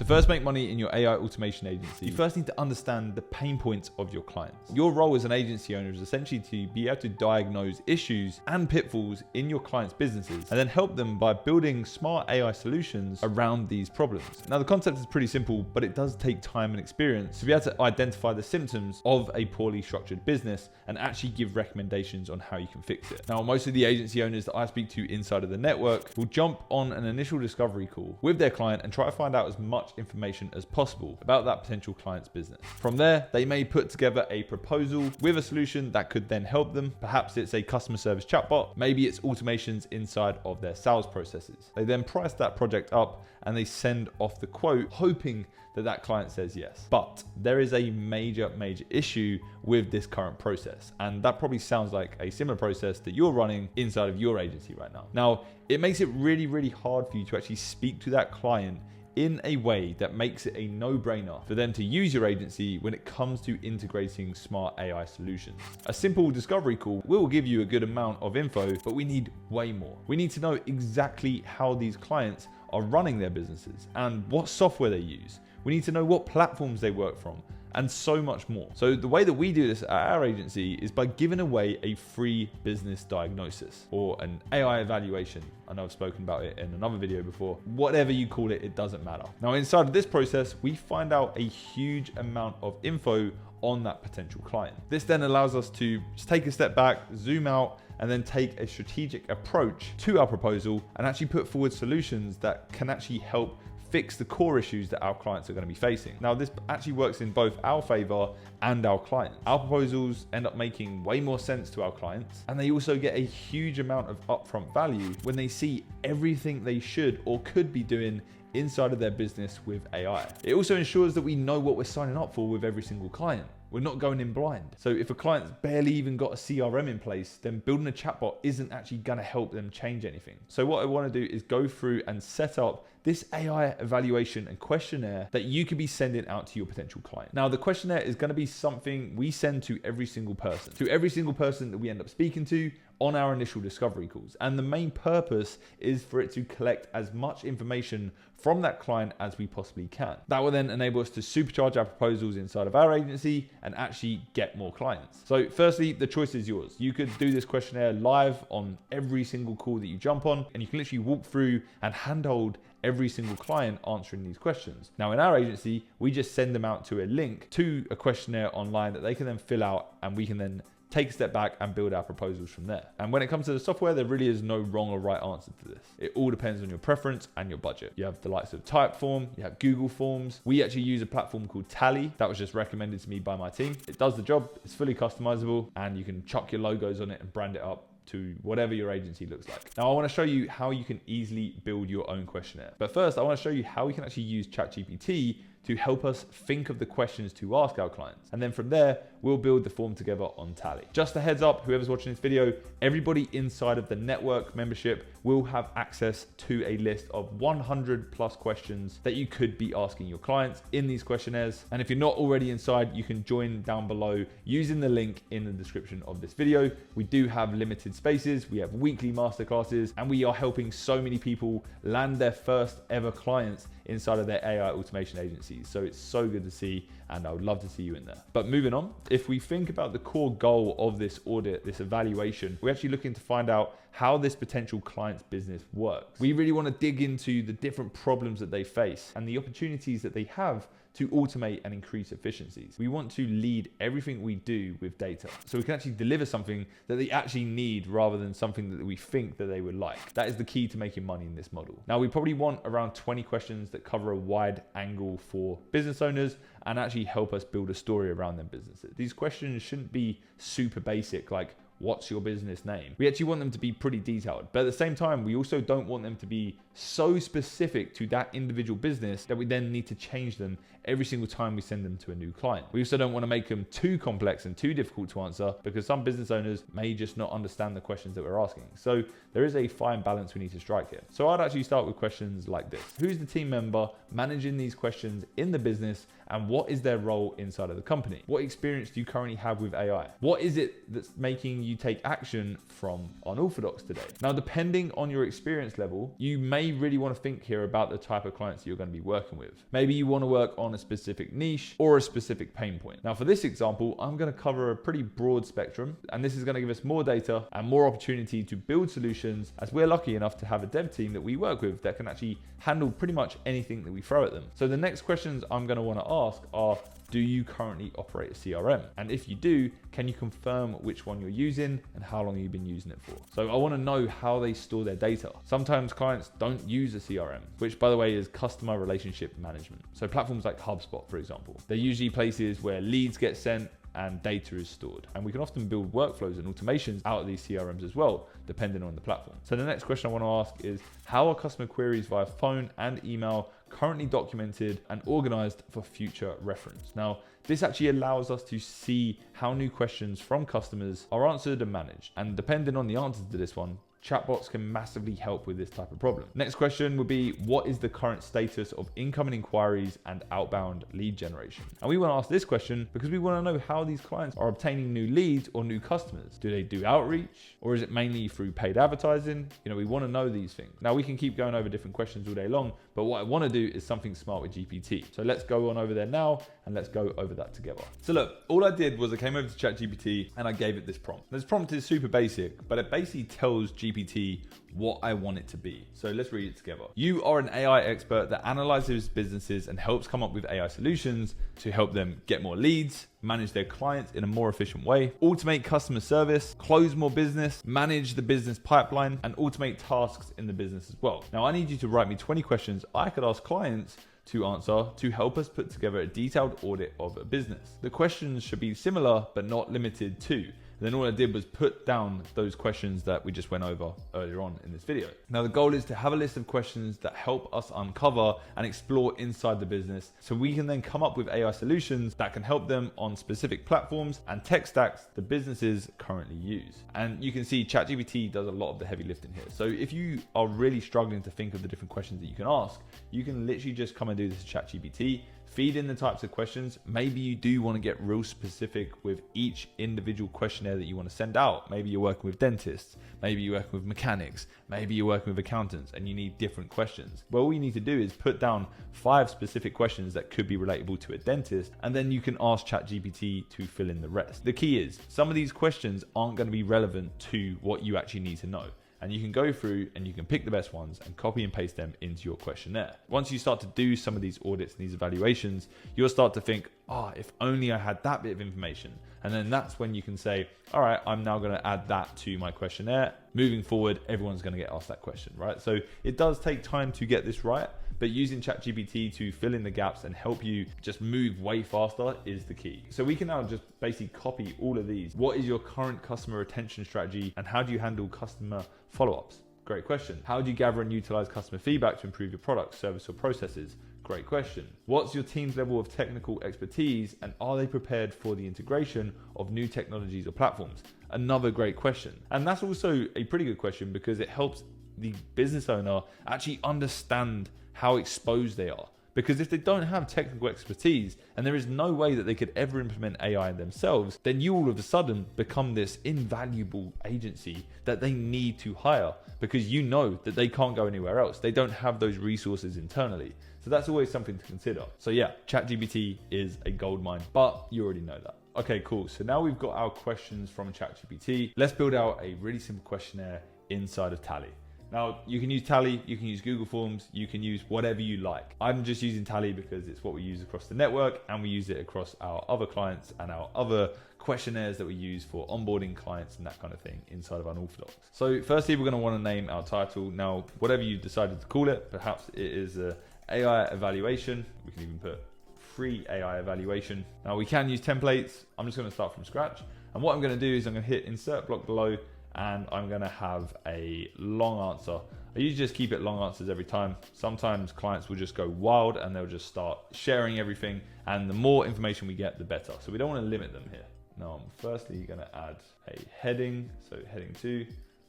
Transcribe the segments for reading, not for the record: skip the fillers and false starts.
To first make money in your AI automation agency, you first need to understand the pain points of your clients. Your role as an agency owner is essentially to be able to diagnose issues and pitfalls in your clients' businesses and then help them by building smart AI solutions around these problems. Now, the concept is pretty simple, but it does take time and experience to be able to identify the symptoms of a poorly structured business and actually give recommendations on how you can fix it. Now, most of the agency owners that I speak to inside of the network will jump on an initial discovery call with their client and try to find out as much information as possible about that potential client's business. From there, they may put together a proposal with a solution that could then help them. Perhaps it's a customer service chatbot, maybe it's automations inside of their sales processes. They then price that project up and they send off the quote, hoping that that client says yes. But there is a major issue with this current process. And that probably sounds like a similar process that you're running inside of your agency right now. Now, it makes it really hard for you to actually speak to that client in a way that makes it a no-brainer for them to use your agency when it comes to integrating smart AI solutions. A simple discovery call will give you a good amount of info, but we need way more. We need to know exactly how these clients are running their businesses and what software they use. We need to know what platforms they work from, and so much more. So the way that we do this at our agency is by giving away a free business diagnosis or an AI evaluation. I know I've spoken about it in another video before. Whatever you call it, it doesn't matter. Now, inside of this process, we find out a huge amount of info on that potential client. This then allows us to just take a step back, zoom out, and then take a strategic approach to our proposal and actually put forward solutions that can actually help fix the core issues that our clients are going to be facing. Now, this actually works in both our favor and our clients. Our proposals end up making way more sense to our clients, and they also get a huge amount of upfront value when they see everything they should or could be doing inside of their business with AI. It also ensures that we know what we're signing up for with every single client. We're not going in blind. So if a client's barely even got a CRM in place, then building a chatbot isn't actually gonna help them change anything. So what I wanna do is go through and set up this AI evaluation and questionnaire that you could be sending out to your potential client. Now, the questionnaire is gonna be something we send to every single person that we end up speaking to on our initial discovery calls. And the main purpose is for it to collect as much information from that client as we possibly can. That will then enable us to supercharge our proposals inside of our agency and actually get more clients. So firstly, the choice is yours. You could do this questionnaire live on every single call that you jump on, and you can literally walk through and handhold every single client answering these questions. Now, in our agency, we just send them out to a link to a questionnaire online that they can then fill out, and we can then take a step back and build our proposals from there. And when it comes to the software, there really is no wrong or right answer to this. It all depends on your preference and your budget. You have the likes of Typeform, you have Google Forms. We actually use a platform called Tally that was just recommended to me by my team. It does the job, it's fully customizable, and you can chuck your logos on it and brand it up to whatever your agency looks like. Now, I want to show you how you can easily build your own questionnaire. But first, I want to show you how we can actually use ChatGPT to help us think of the questions to ask our clients. And then from there, we'll build the form together on Tally. Just a heads up, whoever's watching this video, everybody inside of the network membership will have access to a list of 100+ questions that you could be asking your clients in these questionnaires. And if you're not already inside, you can join down below using the link in the description of this video. We do have limited spaces, we have weekly masterclasses, and we are helping so many people land their first ever clients inside of their AI automation agencies. So it's so good to see, and I would love to see you in there. But moving on, if we think about the core goal of this audit, this evaluation, we're actually looking to find out how this potential client's business works. We really want to dig into the different problems that they face and the opportunities that they have to automate and increase efficiencies. We want to lead everything we do with data, so we can actually deliver something that they actually need rather than something that we think that they would like. That is the key to making money in this model. Now, we probably want around 20 questions that cover a wide angle for business owners and actually help us build a story around their businesses. These questions shouldn't be super basic, like, what's your business name? We actually want them to be pretty detailed, but at the same time, we also don't want them to be so specific to that individual business that we then need to change them every single time we send them to a new client. We also don't want to make them too complex and too difficult to answer, because some business owners may just not understand the questions that we're asking. So there is a fine balance we need to strike here. So I'd actually start with questions like this. Who's the team member managing these questions in the business, and what is their role inside of the company? What experience do you currently have with AI? What is it that's making you take action from Unorthodox today? Now, depending on your experience level, you may may really want to think here about the type of clients you're going to be working with. Maybe you want to work on a specific niche or a specific pain point. Now for this example, I'm going to cover a pretty broad spectrum, and this is going to give us more data and more opportunity to build solutions, as we're lucky enough to have a dev team that we work with that can actually handle pretty much anything that we throw at them. So the next questions I'm going to want to ask are, do you currently operate a CRM? And if you do, can you confirm which one you're using and how long you've been using it for? So I want to know how they store their data. Sometimes clients don't use a CRM, which by the way is customer relationship management. So platforms like HubSpot, for example, they're usually places where leads get sent and data is stored. And we can often build workflows and automations out of these CRMs as well, depending on the platform. So the next question I want to ask is, how are customer queries via phone and email currently documented and organized for future reference? Now, this actually allows us to see how new questions from customers are answered and managed. And depending on the answers to this one, chatbots can massively help with this type of problem. Next question would be, what is the current status of incoming inquiries and outbound lead generation? And we want to ask this question because we want to know how these clients are obtaining new leads or new customers. Do they do outreach, or is it mainly through paid advertising? We want to know these things. Now we can keep going over different questions all day long, but what I want to do is something smart with GPT. So let's go on over there now and let's go over that together. So look, all I did was I came over to ChatGPT and I gave it this prompt. This prompt is super basic, but it basically tells GPT what I want it to be. So let's read it together. You are an AI expert that analyzes businesses and helps come up with AI solutions to help them get more leads, manage their clients in a more efficient way, automate customer service, close more business, manage the business pipeline, and automate tasks in the business as well. Now I need you to write me 20 questions I could ask clients to answer to help us put together a detailed audit of a business. The questions should be similar but not limited to. Then all I did was put down those questions that we just went over earlier on in this video. Now the goal is to have a list of questions that help us uncover and explore inside the business, so we can then come up with AI solutions that can help them on specific platforms and tech stacks the businesses currently use. And you can see ChatGPT does a lot of the heavy lifting here. So if you are really struggling to think of the different questions that you can ask, you can literally just come and do this to ChatGPT. Feed in the types of questions. Maybe you do want to get real specific with each individual questionnaire that you want to send out. Maybe you're working with dentists, maybe you're working with mechanics, maybe you're working with accountants and you need different questions. Well, all you need to do is put down 5 specific questions that could be relatable to a dentist, and then you can ask ChatGPT to fill in the rest. The key is some of these questions aren't going to be relevant to what you actually need to know. And you can go through and you can pick the best ones and copy and paste them into your questionnaire. Once you start to do some of these audits and these evaluations, you'll start to think, if only I had that bit of information. And then that's when you can say, all right, I'm now going to add that to my questionnaire. Moving forward, everyone's going to get asked that question, right? So it does take time to get this right, but using ChatGPT to fill in the gaps and help you just move way faster is the key. So we can now just basically copy all of these. What is your current customer retention strategy and how do you handle customer follow-ups? Great question. How do you gather and utilize customer feedback to improve your product, service, or processes? Great question. What's your team's level of technical expertise and are they prepared for the integration of new technologies or platforms? Another great question. And that's also a pretty good question because it helps the business owner actually understand how exposed they are. Because if they don't have technical expertise and there is no way that they could ever implement AI themselves, then you all of a sudden become this invaluable agency that they need to hire because you know that they can't go anywhere else. They don't have those resources internally. So that's always something to consider. So yeah, ChatGPT is a goldmine, but you already know that. Okay, cool. So now we've got our questions from ChatGPT. Let's build out a really simple questionnaire inside of Tally. Now, you can use Tally, you can use Google Forms, you can use whatever you like. I'm just using Tally because it's what we use across the network and we use it across our other clients and our other questionnaires that we use for onboarding clients and that kind of thing inside of Unorthodox. So firstly, we're going to want to name our title. Now, whatever you decided to call it, perhaps it is a AI evaluation. We can even put free AI evaluation. Now we can use templates. I'm just going to start from scratch. And what I'm going to do is I'm going to hit insert block below and I'm going to have a long answer. I usually just keep it long answers every time. Sometimes clients will just go wild and they'll just start sharing everything. And the more information we get, the better. So we don't want to limit them here. Now I'm firstly going to add a heading. So heading 2,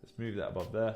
let's move that above there.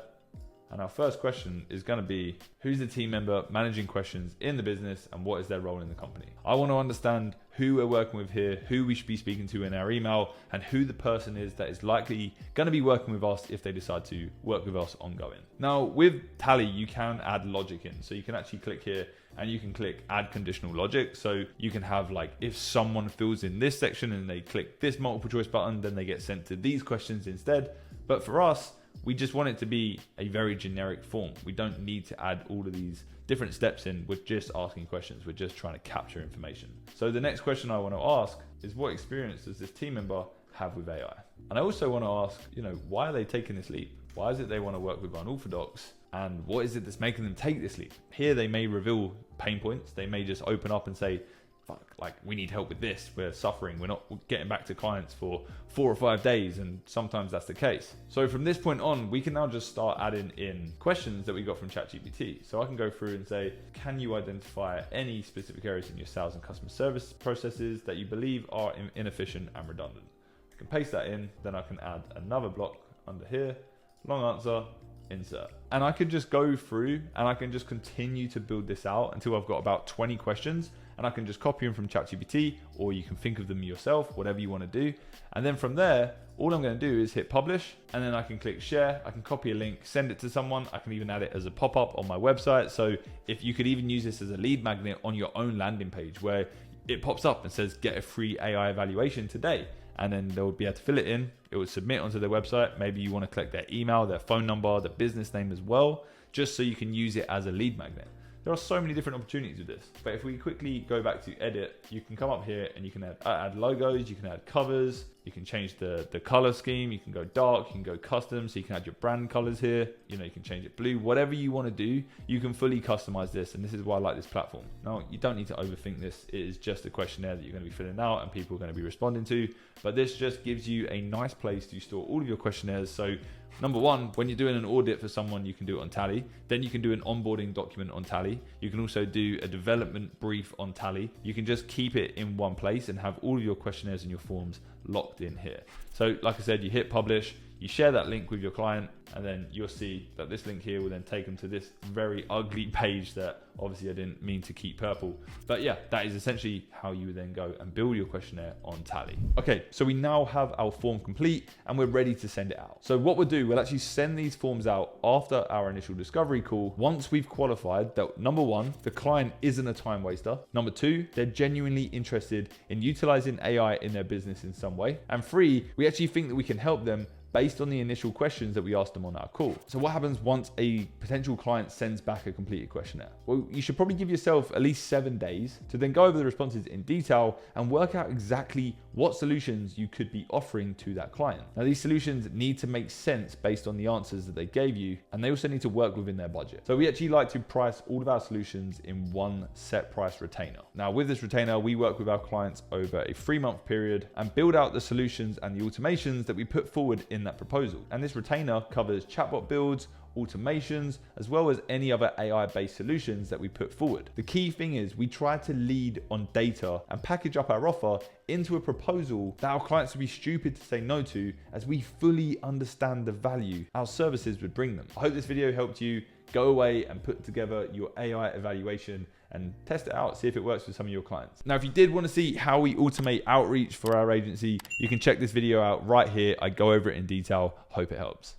And our first question is going to be, who's the team member managing questions in the business and what is their role in the company? I want to understand who we're working with here, who we should be speaking to in our email, and who the person is that is likely going to be working with us if they decide to work with us ongoing. Now, with Tally, you can add logic in. So you can actually click here and you can click add conditional logic. So you can have like, if someone fills in this section and they click this multiple choice button, then they get sent to these questions instead. But for us, we just want it to be a very generic form. We don't need to add all of these different steps in. We're just asking questions. We're just trying to capture information. So the next question I want to ask is, what experience does this team member have with AI? And I also want to ask, why are they taking this leap? Why is it they want to work with unorthodox? And what is it that's making them take this leap? Here they may reveal pain points. They may just open up and say, fuck, like we need help with this. We're suffering. We're not getting back to clients for 4 or 5 days. And sometimes that's the case. So from this point on, we can now just start adding in questions that we got from ChatGPT. So I can go through and say, can you identify any specific areas in your sales and customer service processes that you believe are inefficient and redundant? I can paste that in. Then I can add another block under here. Long answer, insert. And I could just go through and I can just continue to build this out until I've got about 20 questions, and I can just copy them from ChatGPT, or you can think of them yourself, whatever you want to do. And then from there, all I'm going to do is hit publish, and then I can click share. I can copy a link, send it to someone. I can even add it as a pop-up on my website. So if you could even use this as a lead magnet on your own landing page where it pops up and says, get a free AI evaluation today. And then they'll be able to fill it in. It will submit onto their website. Maybe you want to collect their email, their phone number, the business name as well, just so you can use it as a lead magnet. There are so many different opportunities with this. But if we quickly go back to edit, you can come up here and you can add logos, you can add covers, you can change the color scheme, you can go dark, you can go custom, so you can add your brand colors here, you can change it blue, whatever you want to do, you can fully customize this. And this is why I like this platform. Now, you don't need to overthink this. It is just a questionnaire that you're going to be filling out and people are going to be responding to. But this just gives you a nice place to store all of your questionnaires. So number one, when you're doing an audit for someone, you can do it on Tally. Then you can do an onboarding document on Tally. You can also do a development brief on Tally. You can just keep it in one place and have all of your questionnaires and your forms locked in here. So like I said, you hit publish, you share that link with your client, and then you'll see that this link here will then take them to this very ugly page that obviously I didn't mean to keep purple. But yeah, that is essentially how you would then go and build your questionnaire on Tally. Okay, so we now have our form complete and we're ready to send it out. So what we'll do, we'll actually send these forms out after our initial discovery call, once we've qualified that, number one, the client isn't a time waster. Number two, they're genuinely interested in utilizing AI in their business in some way. And three, we actually think that we can help them based on the initial questions that we asked them on our call. So what happens once a potential client sends back a completed questionnaire? Well, you should probably give yourself at least 7 days to then go over the responses in detail and work out exactly what solutions you could be offering to that client. Now, these solutions need to make sense based on the answers that they gave you, and they also need to work within their budget. So we actually like to price all of our solutions in one set price retainer. Now, with this retainer, we work with our clients over a 3-month period and build out the solutions and the automations that we put forward in that proposal. And this retainer covers chatbot builds, automations, as well as any other AI-based solutions that we put forward. The key thing is we try to lead on data and package up our offer into a proposal that our clients would be stupid to say no to, as we fully understand the value our services would bring them. I hope this video helped you. Go away and put together your AI evaluation and test it out, see if it works with some of your clients. Now, if you did want to see how we automate outreach for our agency, you can check this video out right here. I go over it in detail. Hope it helps.